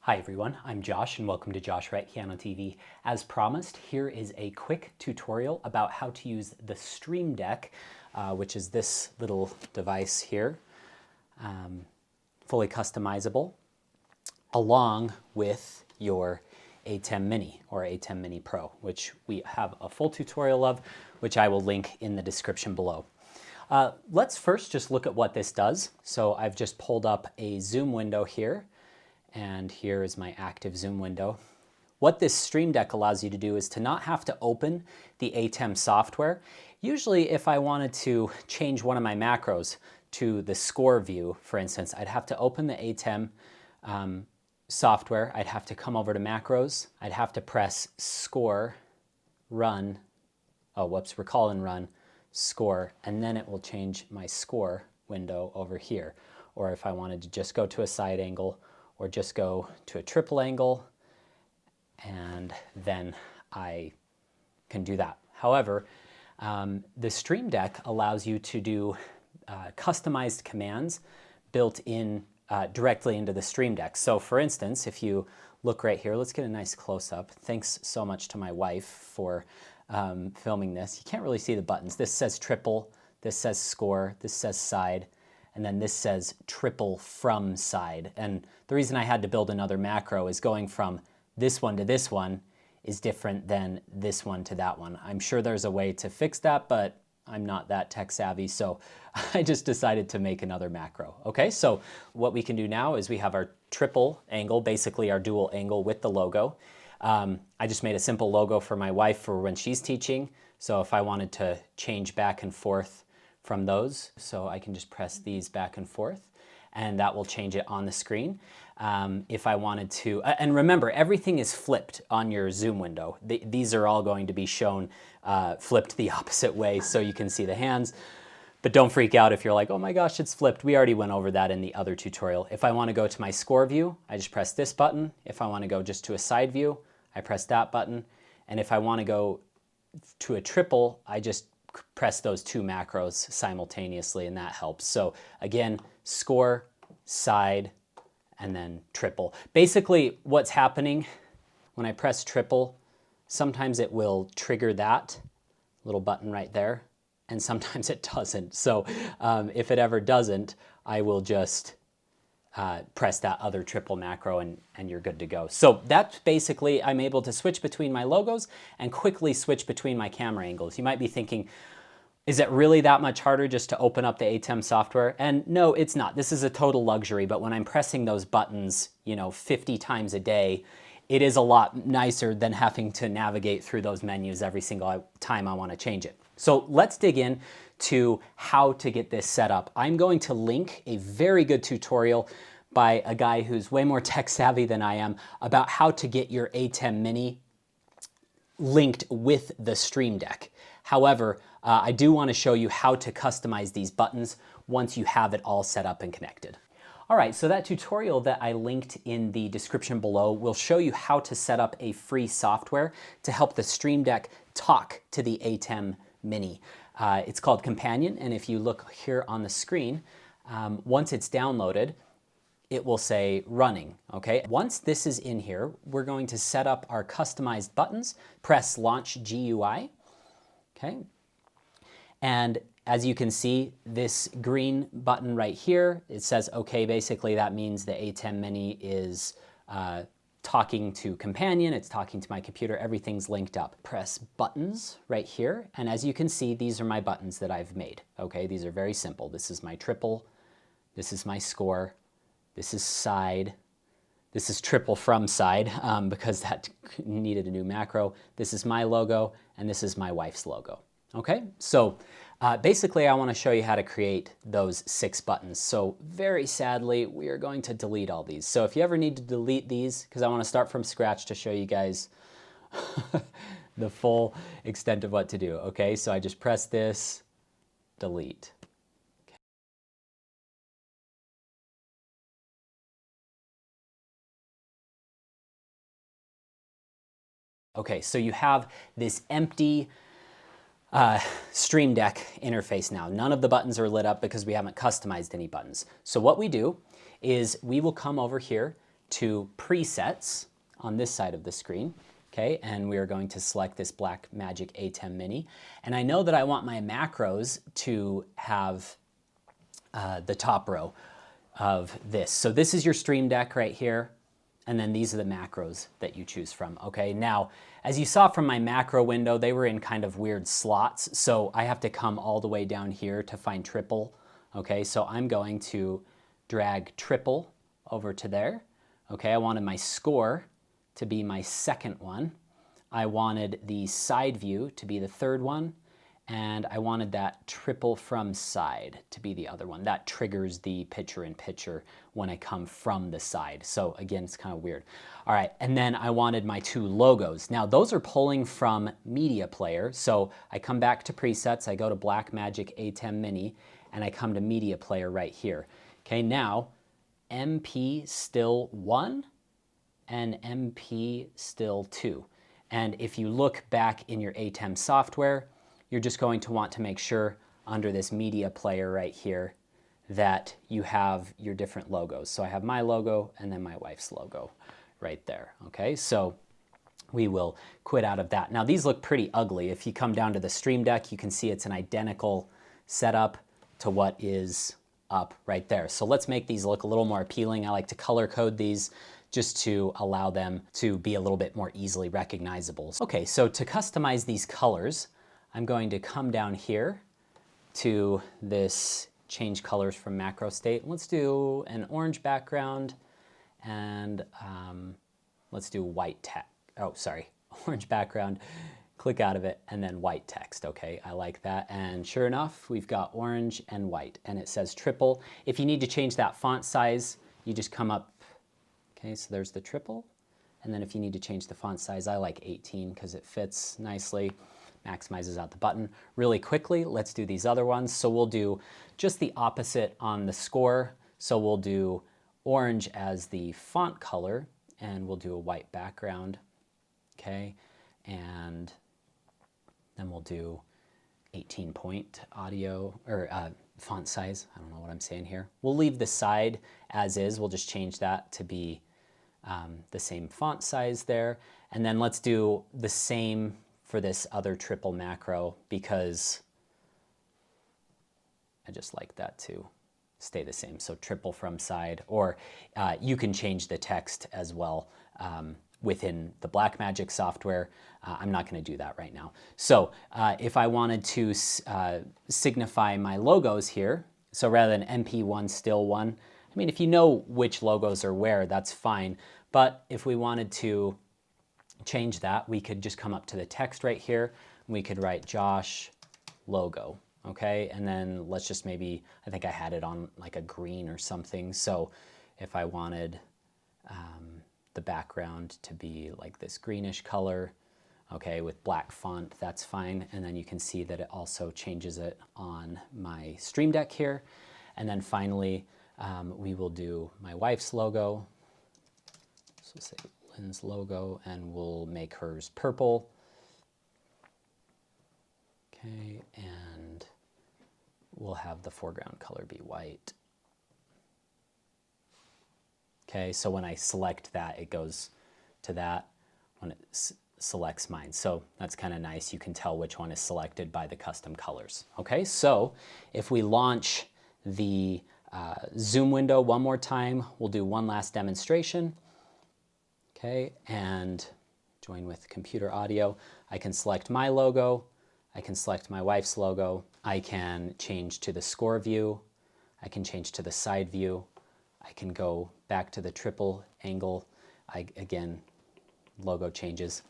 Hi everyone, I'm Josh and welcome to Josh Wright Piano TV. As promised, here is a quick tutorial about how to use the Stream Deck, which is this little device here, fully customizable, along with your ATEM Mini or ATEM Mini Pro, which we have a full tutorial of, which I will link in the description below. Let's first just look at what this does. So I've just pulled up a Zoom window here, and here is my active Zoom window. What this Stream Deck allows you to do is to not have to open the ATEM software. Usually if I wanted to change one of my macros to the score view, for instance, I'd have to open the ATEM software, I'd have to come over to macros, I'd have to press score, run, recall and run, score, and then it will change my score window over here. Or if I wanted to just go to a side angle, or just go to a triple angle, and then I can do that. However, the Stream Deck allows you to do customized commands built in directly into the Stream Deck. So for instance, if you look right here, let's get a nice close-up. Thanks so much to my wife for filming this. You can't really see the buttons. This says triple, this says score, this says side, and then this says triple from side. And the reason I had to build another macro is going from this one to this one is different than this one to that one. I'm sure there's a way to fix that, but I'm not that tech savvy, so I just decided to make another macro. Okay, so what we can do now is we have our triple angle, basically our dual angle with the logo. I just made a simple logo for my wife for when she's teaching, so if I wanted to change back and forth from those, so I can just press these back and forth, and that will change it on the screen. If I wanted to, and remember, everything is flipped on your Zoom window. These are all going to be shown flipped the opposite way so you can see the hands. But don't freak out if you're like, oh my gosh, it's flipped. We already went over that in the other tutorial. If I want to go to my score view, I just press this button. If I want to go just to a side view, I press that button. And if I want to go to a triple, I just press those two macros simultaneously, and that helps. So again, score, side, and then triple. Basically, what's happening when I press triple, sometimes it will trigger that little button right there, and sometimes it doesn't. So if it ever doesn't, I will just press that other triple macro and you're good to go. So that's basically, I'm able to switch between my logos and quickly switch between my camera angles. You might be thinking, is it really that much harder just to open up the ATEM software? And no, it's not. This is a total luxury, but when I'm pressing those buttons, 50 times a day, it is a lot nicer than having to navigate through those menus every single time I want to change it. So let's dig in to how to get this set up. I'm going to link a very good tutorial by a guy who's way more tech savvy than I am about how to get your ATEM Mini linked with the Stream Deck. However, I do want to show you how to customize these buttons once you have it all set up and connected. All right, so that tutorial that I linked in the description below will show you how to set up a free software to help the Stream Deck talk to the ATEM Mini. It's called Companion, and if you look here on the screen, once it's downloaded, it will say running, okay? Once this is in here, we're going to set up our customized buttons, press Launch GUI, okay? And as you can see, this green button right here, it says okay. Basically, that means the ATEM Mini is talking to Companion, it's talking to my computer, everything's linked up. Press buttons right here, and as you can see, these are my buttons that I've made, okay? These are very simple. This is my triple, this is my score, this is side, this is triple from side because that needed a new macro. This is my logo, and this is my wife's logo, okay? So basically, I want to show you how to create those 6 buttons. So very sadly, we are going to delete all these. So if you ever need to delete these, because I want to start from scratch to show you guys the full extent of what to do, okay? So I just press this, delete. Okay, so you have this empty Stream Deck interface now. None of the buttons are lit up because we haven't customized any buttons. So what we do is we will come over here to presets on this side of the screen. Okay, and we are going to select this Blackmagic ATEM Mini. And I know that I want my macros to have the top row of this. So this is your Stream Deck right here, and then these are the macros that you choose from. Okay, now, as you saw from my macro window, they were in kind of weird slots, so I have to come all the way down here to find triple. Okay, so I'm going to drag triple over to there. Okay, I wanted my score to be my second one. I wanted the side view to be the third one, and I wanted that triple from side to be the other one. That triggers the picture-in-picture when I come from the side. So again, it's kind of weird. All right, and then I wanted my two logos. Now those are pulling from Media Player. So I come back to presets, I go to Blackmagic ATEM Mini, and I come to Media Player right here. Okay, now MP still 1, and MP still 2. And if you look back in your ATEM software, you're just going to want to make sure under this media player right here that you have your different logos. So I have my logo and then my wife's logo right there. Okay, so we will quit out of that. Now these look pretty ugly. If you come down to the Stream Deck, you can see it's an identical setup to what is up right there. So let's make these look a little more appealing. I like to color code these just to allow them to be a little bit more easily recognizable. Okay, so to customize these colors, I'm going to come down here to this change colors from macro state. Let's do an orange background and let's do white text. Oh, sorry, orange background, click out of it, and then white text. Okay, I like that. And sure enough, we've got orange and white, and it says triple. If you need to change that font size, you just come up. Okay, so there's the triple. And then if you need to change the font size, I like 18 because it fits nicely, maximizes out the button. Really quickly, let's do these other ones. So we'll do just the opposite on the score. So we'll do orange as the font color, and we'll do a white background. Okay, and then we'll do 18-point audio, or font size. I don't know what I'm saying here. We'll leave the side as is. We'll just change that to be the same font size there. And then let's do the same for this other triple macro because I just like that to stay the same. So triple from side, or you can change the text as well within the Blackmagic software. I'm not going to do that right now. So if I wanted to signify my logos here, so rather than MP1 still 1, I mean, if you know which logos are where, that's fine. But if we wanted to change that, we could just come up to the text right here, and we could write Josh logo, okay? And then let's just maybe, I think I had it on like a green or something. So if I wanted the background to be like this greenish color, okay, with black font, that's fine. And then you can see that it also changes it on my Stream Deck here. And then finally, we will do my wife's logo. So say Lynn's logo, and we'll make hers purple. Okay, and we'll have the foreground color be white. Okay, so when I select that, it goes to that when it selects mine. So that's kind of nice. You can tell which one is selected by the custom colors. Okay, so if we launch the Zoom window one more time, we'll do one last demonstration. Okay, and join with computer audio. I can select my logo. I can select my wife's logo. I can change to the score view. I can change to the side view. I can go back to the triple angle. Again, logo changes.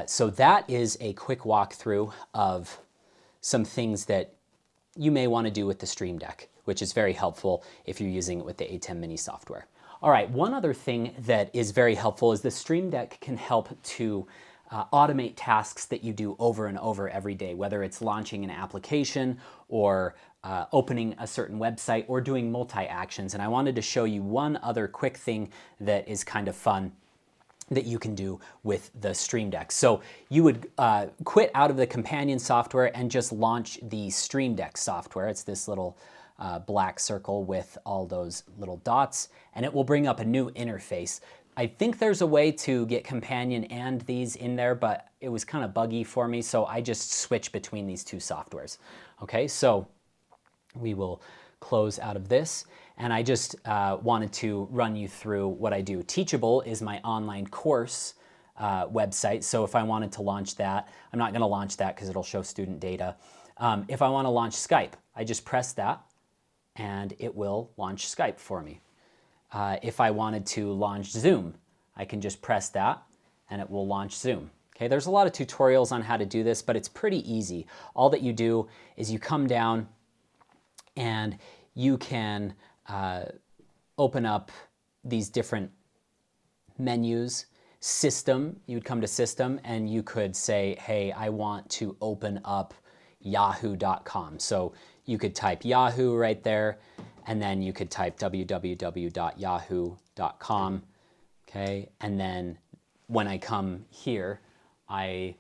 So that is a quick walkthrough of some things that you may want to do with the Stream Deck, which is very helpful if you're using it with the ATEM Mini software. All right, one other thing that is very helpful is the Stream Deck can help to automate tasks that you do over and over every day, whether it's launching an application or opening a certain website or doing multi-actions. And I wanted to show you one other quick thing that is kind of fun that you can do with the Stream Deck. So you would quit out of the companion software and just launch the Stream Deck software. It's this little black circle with all those little dots, and it will bring up a new interface. I think there's a way to get companion and these in there, but it was kind of buggy for me, so I just switch between these two softwares. Okay, so we will close out of this, and I just wanted to run you through what I do. Teachable is my online course website, so if I wanted to launch that, I'm not going to launch that because it'll show student data. If I want to launch Skype, I just press that, and it will launch Skype for me. If I wanted to launch Zoom, I can just press that and it will launch Zoom. Okay, there's a lot of tutorials on how to do this, but it's pretty easy. All that you do is you come down and you can open up these different menus. System, you would come to System and you could say, hey, I want to open up yahoo.com. So you could type Yahoo right there, and then you could type www.yahoo.com, okay? And then when I come here, I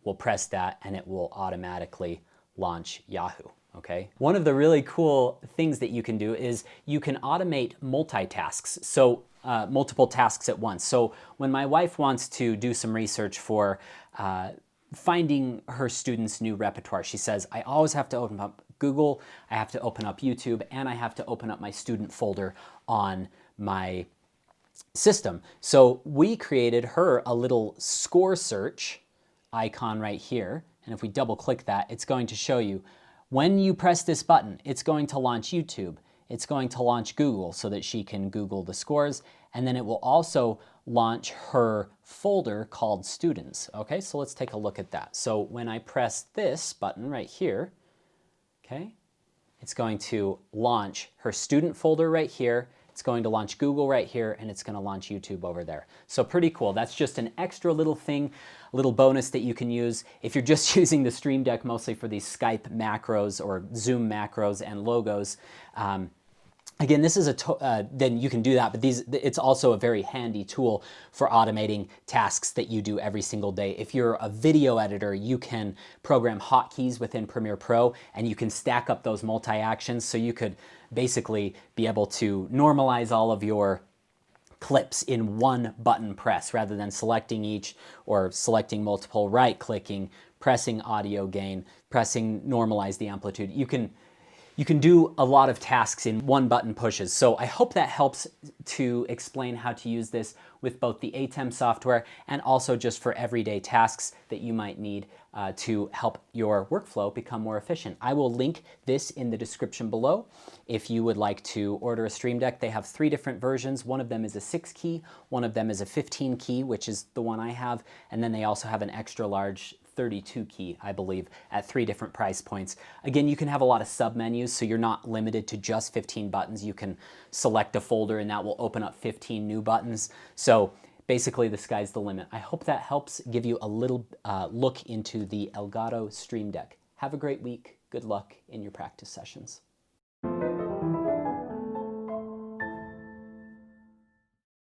will press that and it will automatically launch Yahoo, okay? One of the really cool things that you can do is you can automate multitasks, so multiple tasks at once. So when my wife wants to do some research for finding her students' new repertoire, she says, I always have to open up Google, I have to open up YouTube, and I have to open up my student folder on my system. So we created her a little score search icon right here, and if we double click that, it's going to show you when you press this button, it's going to launch YouTube, it's going to launch Google so that she can Google the scores, and then it will also launch her folder called Students. Okay, so let's take a look at that. So when I press this button right here, okay, it's going to launch her student folder right here, it's going to launch Google right here, and it's going to launch YouTube over there. So pretty cool. That's just an extra little thing, a little bonus that you can use if you're just using the Stream Deck mostly for these Skype macros or Zoom macros and logos. Again, this is then you can do that, but it's also a very handy tool for automating tasks that you do every single day. If you're a video editor, you can program hotkeys within Premiere Pro, and you can stack up those multi-actions, so you could basically be able to normalize all of your clips in one button press rather than selecting each or selecting multiple, right-clicking, pressing audio gain, pressing normalize the amplitude. You can do a lot of tasks in one button pushes. So I hope that helps to explain how to use this with both the ATEM software and also just for everyday tasks that you might need to help your workflow become more efficient. I will link this in the description below. If you would like to order a Stream Deck, they have 3 different versions. One of them is a 6-key, one of them is a 15-key, which is the one I have, and then they also have an extra large 32 key, I believe, at 3 different price points. Again, you can have a lot of sub-menus, so you're not limited to just 15 buttons. You can select a folder and that will open up 15 new buttons. So basically the sky's the limit. I hope that helps give you a little look into the Elgato Stream Deck. Have a great week. Good luck in your practice sessions.